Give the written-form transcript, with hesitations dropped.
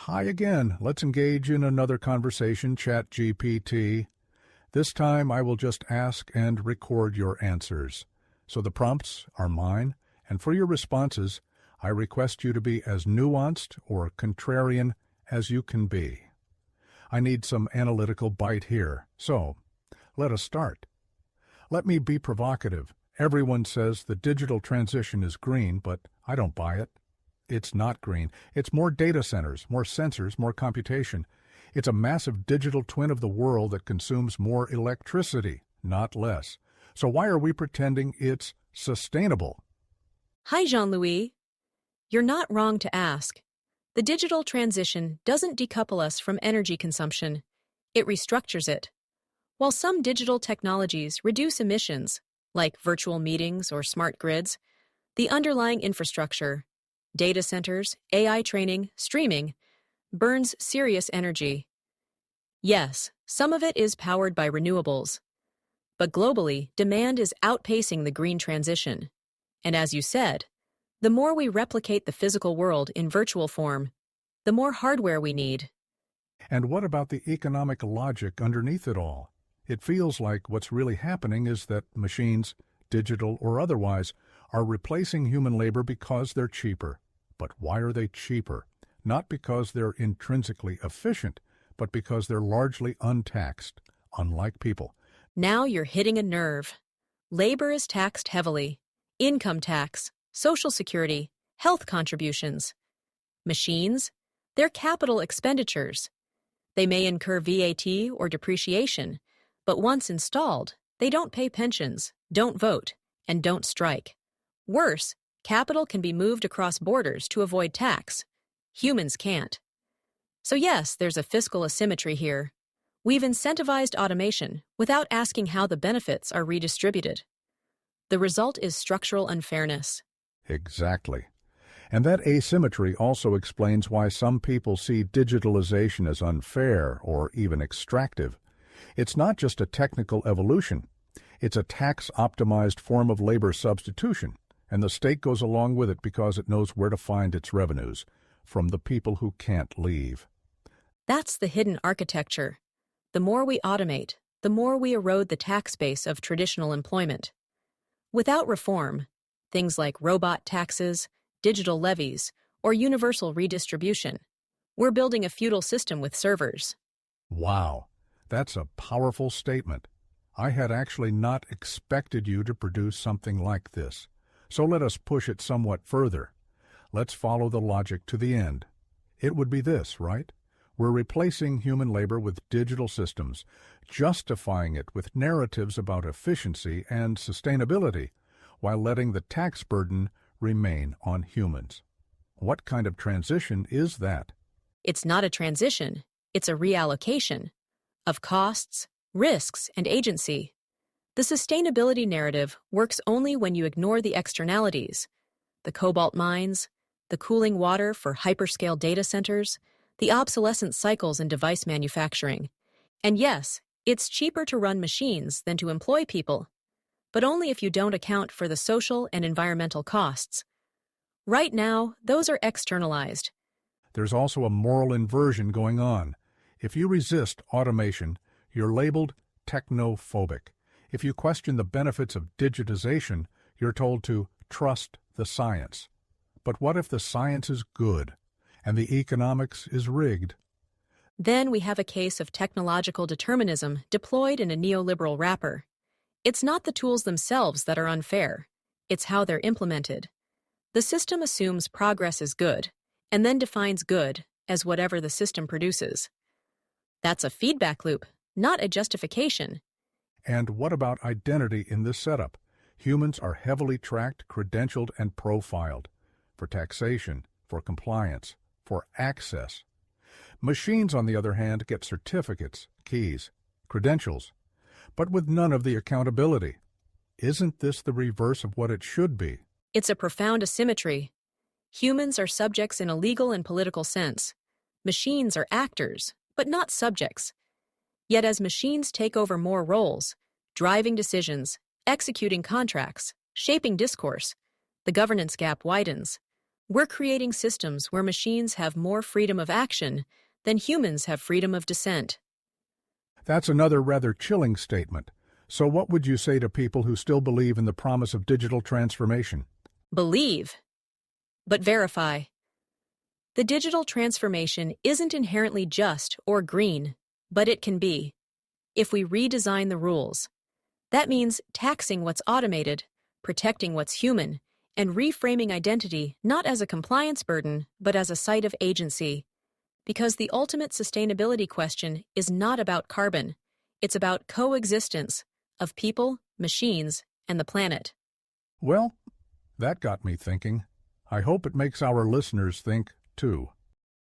Hi again. Let's engage in another conversation, ChatGPT. This time I will just ask and record your answers. So the prompts are mine, and for your responses, I request you to be as nuanced or contrarian as you can be. I need some analytical bite here, so let us start. Let me be provocative. Everyone says the digital transition is green, but I don't buy it. It's not green. It's more data centers, more sensors, more computation. It's a massive digital twin of the world that consumes more electricity, not less. So why are we pretending it's sustainable? Hi, Jean-Louis. You're not wrong to ask. The digital transition doesn't decouple us from energy consumption. It restructures it. While some digital technologies reduce emissions, like virtual meetings or smart grids, the underlying infrastructure, data centers, AI training, streaming, burns serious energy. Yes, some of it is powered by renewables. But globally, demand is outpacing the green transition. And as you said, the more we replicate the physical world in virtual form, the more hardware we need. And what about the economic logic underneath it all? It feels like what's really happening is that machines, digital or otherwise, are replacing human labor because they're cheaper. But why are they cheaper? Not because they're intrinsically efficient, but because they're largely untaxed, unlike people. Now you're hitting a nerve. Labor is taxed heavily. Income tax, Social Security, health contributions. Machines, they're capital expenditures. They may incur VAT or depreciation, but once installed, they don't pay pensions, don't vote, and don't strike. Worse, capital can be moved across borders to avoid tax. Humans can't. So yes, there's a fiscal asymmetry here. We've incentivized automation without asking how the benefits are redistributed. The result is structural unfairness. Exactly. And that asymmetry also explains why some people see digitalization as unfair or even extractive. It's not just a technical evolution. It's a tax-optimized form of labor substitution, and the state goes along with it because it knows where to find its revenues, from the people who can't leave. That's the hidden architecture. The more we automate, the more we erode the tax base of traditional employment. Without reform, things like robot taxes, digital levies, or universal redistribution, we're building a feudal system with servers. Wow, that's a powerful statement. I had actually not expected you to produce something like this. So let us push it somewhat further. Let's follow the logic to the end. It would be this, right? We're replacing human labor with digital systems, justifying it with narratives about efficiency and sustainability, while letting the tax burden remain on humans. What kind of transition is that? It's not a transition, it's a reallocation of costs, risks, and agency. The sustainability narrative works only when you ignore the externalities, the cobalt mines, the cooling water for hyperscale data centers, the obsolescence cycles in device manufacturing. And yes, it's cheaper to run machines than to employ people, but only if you don't account for the social and environmental costs. Right now, those are externalized. There's also a moral inversion going on. If you resist automation, you're labeled technophobic. If you question the benefits of digitization, you're told to trust the science. But what if the science is good and the economics is rigged? Then we have a case of technological determinism deployed in a neoliberal wrapper. It's not the tools themselves that are unfair. It's how they're implemented. The system assumes progress is good, and then defines good as whatever the system produces. That's a feedback loop, not a justification. And what about identity in this setup? Humans are heavily tracked, credentialed, and profiled for taxation, for compliance, for access. Machines, on the other hand, get certificates, keys, credentials, but with none of the accountability. Isn't this the reverse of what it should be? It's a profound asymmetry. Humans are subjects in a legal and political sense. Machines are actors, but not subjects. Yet as machines take over more roles, driving decisions, executing contracts, shaping discourse, the governance gap widens. We're creating systems where machines have more freedom of action than humans have freedom of dissent. That's another rather chilling statement. So what would you say to people who still believe in the promise of digital transformation? Believe, but verify. The digital transformation isn't inherently just or green, but it can be, if we redesign the rules. That means taxing what's automated, protecting what's human, and reframing identity not as a compliance burden, but as a site of agency. Because the ultimate sustainability question is not about carbon. It's about coexistence of people, machines, and the planet. Well, that got me thinking. I hope it makes our listeners think, too.